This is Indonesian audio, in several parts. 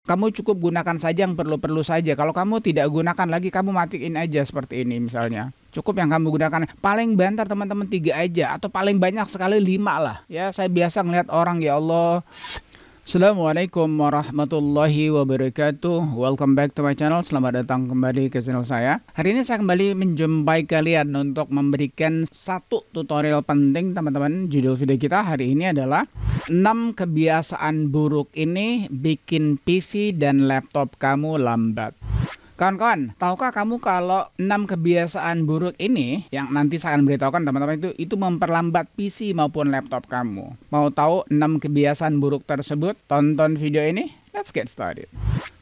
Kamu cukup gunakan saja yang perlu-perlu saja. Kalau kamu tidak gunakan lagi, kamu matiin aja seperti ini misalnya. Cukup yang kamu gunakan. Paling banter teman-teman 3 aja. Atau paling banyak sekali 5 lah. Ya, saya biasa ngeliat orang, ya Allah. Assalamualaikum warahmatullahi wabarakatuh. Welcome back to my channel. Selamat datang kembali ke channel saya. Hari ini saya kembali menjumpai kalian untuk memberikan satu tutorial penting teman-teman. Judul video kita hari ini adalah 6 kebiasaan buruk ini bikin PC dan laptop kamu lambat. Kawan-kawan, tahukah kamu kalau 6 kebiasaan buruk ini yang nanti saya akan beritahukan teman-teman itu memperlambat PC maupun laptop kamu. Mau tahu 6 kebiasaan buruk tersebut? Tonton video ini. Let's get started.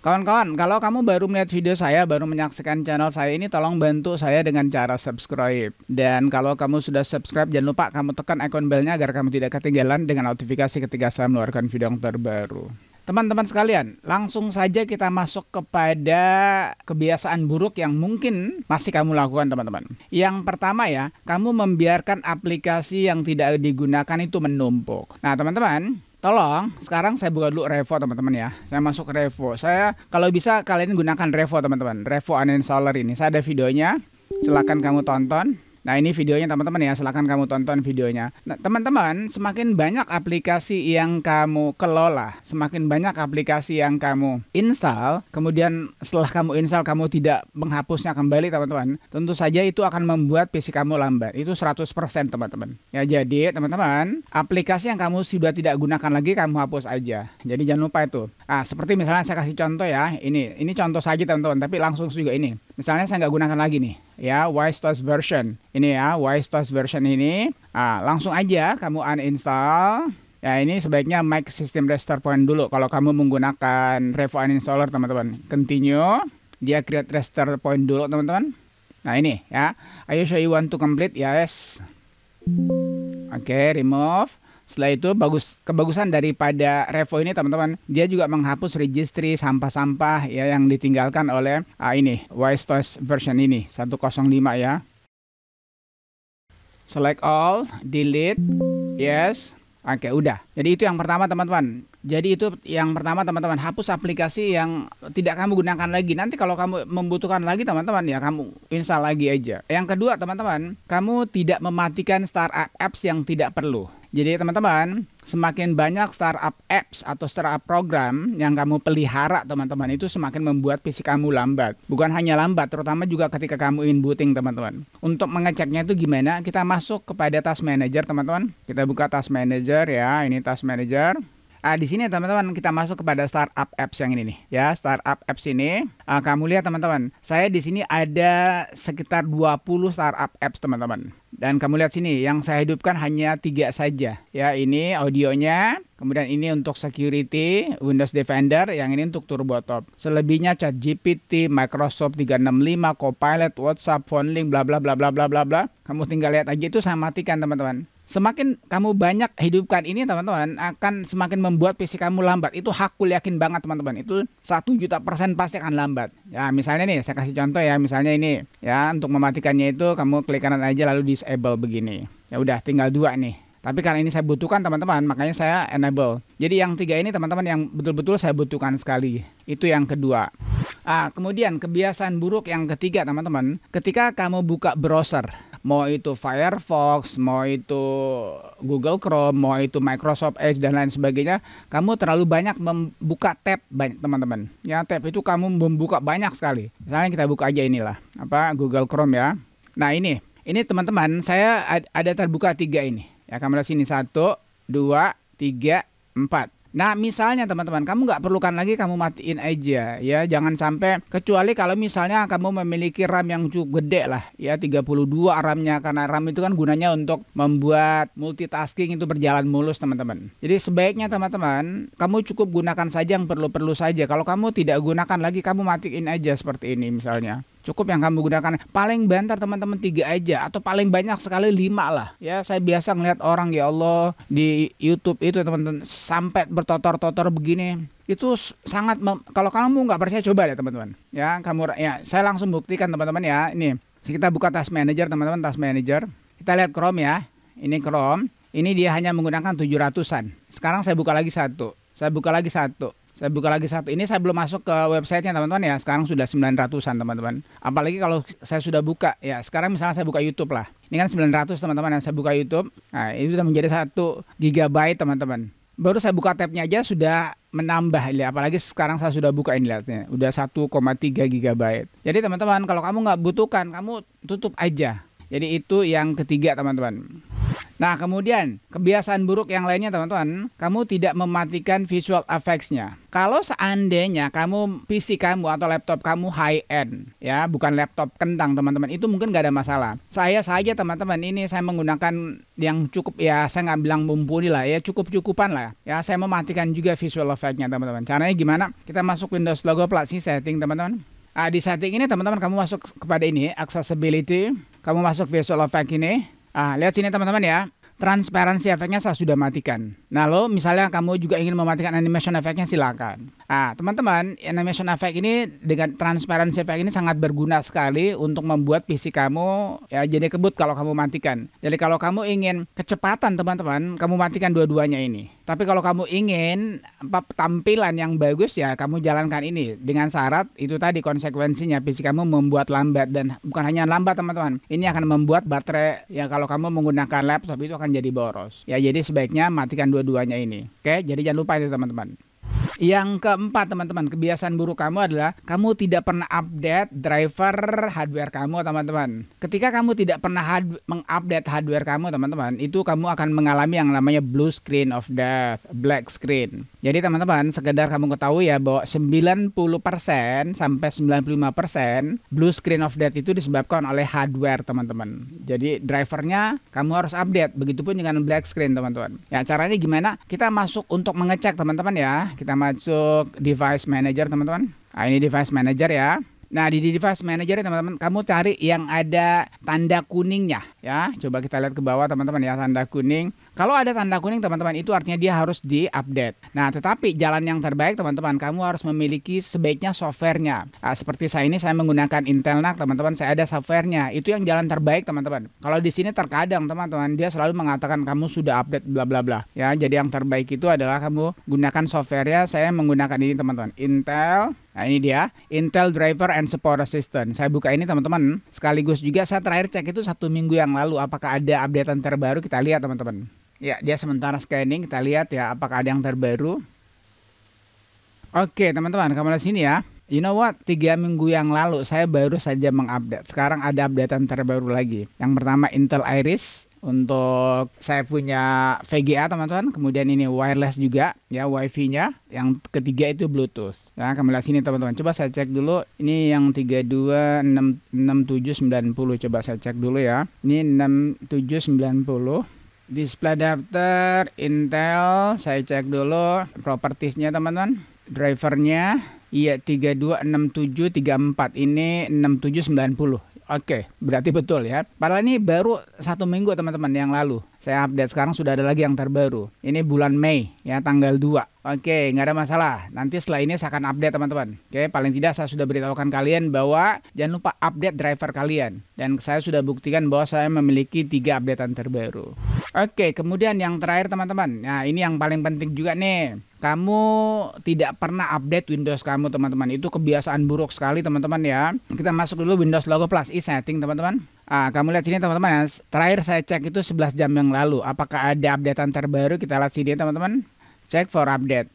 Kawan-kawan, kalau kamu baru melihat video saya, baru menyaksikan channel saya ini, tolong bantu saya dengan cara subscribe. Dan kalau kamu sudah subscribe, jangan lupa kamu tekan ikon belnya agar kamu tidak ketinggalan dengan notifikasi ketika saya mengeluarkan video yang terbaru. Teman-teman sekalian, langsung saja kita masuk kepada kebiasaan buruk yang mungkin masih kamu lakukan teman-teman. Yang pertama ya, kamu membiarkan aplikasi yang tidak digunakan itu menumpuk. Nah teman-teman, tolong sekarang saya buka dulu Revo teman-teman ya. Saya masuk ke Revo. Saya kalau bisa kalian gunakan Revo teman-teman. Revo Uninstaller ini. Saya ada videonya. Silahkan kamu tonton. Nah ini videonya teman-teman ya, silahkan kamu tonton videonya. Nah teman-teman, semakin banyak aplikasi yang kamu kelola, semakin banyak aplikasi yang kamu install, kemudian setelah kamu install kamu tidak menghapusnya kembali teman-teman, tentu saja itu akan membuat PC kamu lambat. Itu 100% teman-teman. Ya jadi teman-teman, aplikasi yang kamu sudah tidak gunakan lagi kamu hapus aja. Jadi jangan lupa itu. Ah seperti misalnya saya kasih contoh ya, ini contoh saja teman-teman, tapi langsung juga ini. Misalnya saya nggak gunakan lagi nih, ya WiseTOS version. Ini ya, WiseTOS version ini. Langsung aja kamu uninstall. Ya ini sebaiknya make system restore point dulu. Kalau kamu menggunakan Revo Uninstaller teman-teman. Continue. Dia create restore point dulu teman-teman. Nah ini ya. Are you sure you want to complete? Yes. Oke, remove. Setelah itu kebagusan daripada Revo ini teman-teman, dia juga menghapus registry sampah-sampah ya yang ditinggalkan oleh ini WiseTOS version ini 105 ya. Select all, delete, yes. Oke, udah. Jadi itu yang pertama teman-teman. Jadi itu yang pertama teman-teman, hapus aplikasi yang tidak kamu gunakan lagi. Nanti kalau kamu membutuhkan lagi teman-teman ya kamu install lagi aja. Yang kedua teman-teman, kamu tidak mematikan startup apps yang tidak perlu. Jadi teman-teman, semakin banyak startup apps atau startup program yang kamu pelihara teman-teman, itu semakin membuat PC kamu lambat. Bukan hanya lambat, terutama juga ketika kamu inbooting teman-teman. Untuk mengeceknya itu gimana? Kita masuk kepada Task Manager teman-teman. Kita buka Task Manager ya, ini Task Manager. Di sini teman-teman kita masuk kepada startup apps yang ini nih ya, startup apps ini. Kamu lihat teman-teman, saya di sini ada sekitar 20 startup apps teman-teman. Dan kamu lihat sini yang saya hidupkan hanya 3 saja ya. Ini audionya, kemudian ini untuk security, Windows Defender, yang ini untuk TurboTop. Selebihnya ChatGPT, Microsoft 365, Copilot, WhatsApp, PhoneLink, bla bla bla bla bla bla bla. Kamu tinggal lihat aja, itu saya matikan teman-teman. Semakin kamu banyak hidupkan ini teman-teman, akan semakin membuat PC kamu lambat. Itu hakul yakin banget teman-teman. Itu 1.000.000% pasti akan lambat. Ya misalnya nih, saya kasih contoh ya. Misalnya ini ya, untuk mematikannya itu kamu klik kanan aja lalu disable begini. Ya udah, tinggal 2 nih. Tapi karena ini saya butuhkan teman-teman, makanya saya enable. Jadi yang 3 ini teman-teman yang betul-betul saya butuhkan sekali. Itu yang kedua. Kemudian kebiasaan buruk yang ketiga teman-teman, ketika kamu buka browser, mau itu Firefox, mau itu Google Chrome, mau itu Microsoft Edge dan lain sebagainya, kamu terlalu banyak membuka tab banyak teman-teman. Ya tab itu kamu membuka banyak sekali. Misalnya kita buka aja inilah Google Chrome ya. Nah ini teman-teman, saya ada terbuka 3 ini. Ya kamu lihat sini 1, 2, 3, 4. Nah misalnya teman-teman, kamu nggak perlukan lagi, kamu matiin aja ya. Jangan sampai, kecuali kalau misalnya kamu memiliki RAM yang cukup gede lah ya, 32 RAM-nya. Karena RAM itu kan gunanya untuk membuat multitasking itu berjalan mulus teman-teman. Jadi sebaiknya teman-teman, kamu cukup gunakan saja yang perlu-perlu saja. Kalau kamu tidak gunakan lagi, kamu matiin aja seperti ini misalnya. Cukup yang kamu gunakan, paling banter teman-teman 3 aja, atau paling banyak sekali 5 lah. Ya saya biasa ngeliat orang, ya Allah, di YouTube itu teman-teman sampai bertotor-totor begini. Itu sangat kalau kamu nggak percaya, coba deh teman-teman. Ya saya langsung buktikan teman-teman ya. Ini kita buka Task Manager teman-teman, Task Manager. Kita lihat Chrome ya. Ini Chrome. Ini dia hanya menggunakan 700-an. Sekarang saya buka lagi 1. Saya buka lagi 1. Saya buka lagi satu. Ini saya belum masuk ke websitenya teman-teman ya. Sekarang sudah 900-an teman-teman. Apalagi kalau saya sudah buka ya. Sekarang misalnya saya buka YouTube lah. Ini kan 900 teman-teman yang saya buka YouTube. Nah, ini sudah menjadi 1 GB teman-teman. Baru saya buka tabnya aja sudah menambah ya. Apalagi sekarang saya sudah buka ini lihatnya. Udah 1,3 GB. Jadi teman-teman kalau kamu nggak butuhkan, kamu tutup aja. Jadi itu yang ketiga teman-teman. Nah kemudian kebiasaan buruk yang lainnya teman-teman, kamu tidak mematikan visual effects-nya. Kalau seandainya kamu PC kamu atau laptop kamu high end ya, bukan laptop kentang teman-teman, itu mungkin gak ada masalah. Saya saja teman-teman ini saya menggunakan yang cukup ya, saya nggak bilang mumpuni lah ya, cukup-cukupan lah ya. Saya mematikan juga visual effect-nya teman-teman. Caranya gimana? Kita masuk Windows Logo Plus ini setting teman-teman. Di setting ini teman-teman kamu masuk kepada ini accessibility, kamu masuk visual effect ini. Lihat sini teman-teman ya. Transparansi efeknya saya sudah matikan. Nah, lo misalnya kamu juga ingin mematikan animation efeknya silakan. Teman-teman, animation effect ini dengan transparansi efek ini sangat berguna sekali untuk membuat PC kamu ya jadi kebut kalau kamu matikan. Jadi kalau kamu ingin kecepatan teman-teman, kamu matikan dua-duanya ini. Tapi kalau kamu ingin tampilan yang bagus ya kamu jalankan ini dengan syarat itu tadi konsekuensinya PC kamu membuat lambat, dan bukan hanya lambat teman-teman. Ini akan membuat baterai ya kalau kamu menggunakan laptop itu akan jadi boros. Ya jadi sebaiknya matikan dua-duanya ini. Oke, jadi jangan lupa itu teman-teman. Yang keempat teman-teman, kebiasaan buruk kamu adalah kamu tidak pernah update driver hardware kamu teman-teman. Ketika kamu tidak pernah mengupdate hardware kamu teman-teman, itu kamu akan mengalami yang namanya blue screen of death, black screen. Jadi teman-teman, sekedar kamu ketahui ya bahwa 90% sampai 95% blue screen of death itu disebabkan oleh hardware teman-teman. Jadi drivernya kamu harus update, begitupun dengan black screen teman-teman. Ya caranya gimana? Kita masuk untuk mengecek teman-teman ya. Kita masuk device manager teman-teman. Ini device manager ya. Nah di device manager teman-teman kamu cari yang ada tanda kuningnya ya. Coba kita lihat ke bawah teman-teman ya, tanda kuning. Kalau ada tanda kuning teman-teman itu artinya dia harus di-update. Nah tetapi jalan yang terbaik teman-teman, kamu harus memiliki sebaiknya softwarenya. Seperti saya ini saya menggunakan Intel NUC teman-teman, saya ada softwarenya. Itu yang jalan terbaik teman-teman. Kalau di sini terkadang teman-teman dia selalu mengatakan kamu sudah update bla bla bla. Ya jadi yang terbaik itu adalah kamu gunakan softwarenya. Saya menggunakan ini teman-teman, Intel. Nah ini dia Intel Driver and Support Assistant. Saya buka ini teman-teman. Sekaligus juga saya terakhir cek itu 1 minggu yang lalu. Apakah ada updatean terbaru, kita lihat teman-teman. Ya dia sementara scanning, kita lihat ya apakah ada yang terbaru. Oke teman-teman, kamu lihat sini ya. You know what? 3 minggu yang lalu saya baru saja mengupdate. Sekarang ada updatean terbaru lagi. Yang pertama Intel Iris. Untuk saya punya VGA teman-teman. Kemudian ini wireless juga ya, wifi nya. Yang ketiga itu Bluetooth ya, kamu lihat sini teman-teman. Coba saya cek dulu. Ini yang 3266790. Coba saya cek dulu ya. Ini 6790. Display adapter Intel, saya cek dulu propertiesnya teman-teman. Drivernya iya 326734, ini 6790. Oke, berarti betul ya. Padahal ini baru 1 minggu teman-teman yang lalu. Saya update, sekarang sudah ada lagi yang terbaru. Ini bulan Mei ya, tanggal 2. Oke, nggak ada masalah. Nanti setelah ini saya akan update teman-teman. Oke, paling tidak saya sudah beritahukan kalian bahwa jangan lupa update driver kalian. Dan saya sudah buktikan bahwa saya memiliki 3 updatean terbaru. Oke, kemudian yang terakhir teman-teman. Nah, ini yang paling penting juga nih. Kamu tidak pernah update Windows kamu teman-teman. Itu kebiasaan buruk sekali teman-teman ya. Kita masuk dulu Windows Logo Plus setting teman-teman. Kamu lihat sini teman-teman ya. Terakhir saya cek itu 11 jam yang lalu. Apakah ada updatean terbaru? Kita lihat sini teman-teman. Check for update.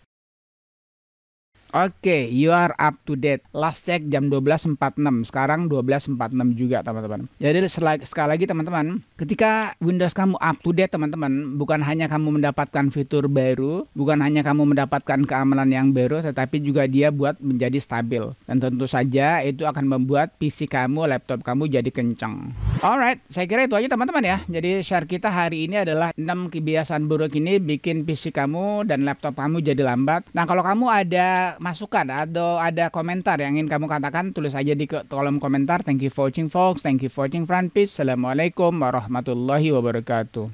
Oke, you are up to date. Last check jam 12.46. Sekarang 12.46 juga teman-teman. Jadi sekali lagi teman-teman, ketika Windows kamu up to date teman-teman, bukan hanya kamu mendapatkan fitur baru, bukan hanya kamu mendapatkan keamanan yang baru, tetapi juga dia buat menjadi stabil. Dan tentu saja itu akan membuat PC kamu, laptop kamu jadi kencang. Alright, saya kira itu aja teman-teman ya. Jadi share kita hari ini adalah 6 kebiasaan buruk ini bikin PC kamu dan laptop kamu jadi lambat. Nah, kalau kamu ada masukan atau ada komentar yang ingin kamu katakan, tulis aja di kolom komentar. Thank you for watching folks, thank you for watching friend, peace. Assalamualaikum warahmatullahi wabarakatuh.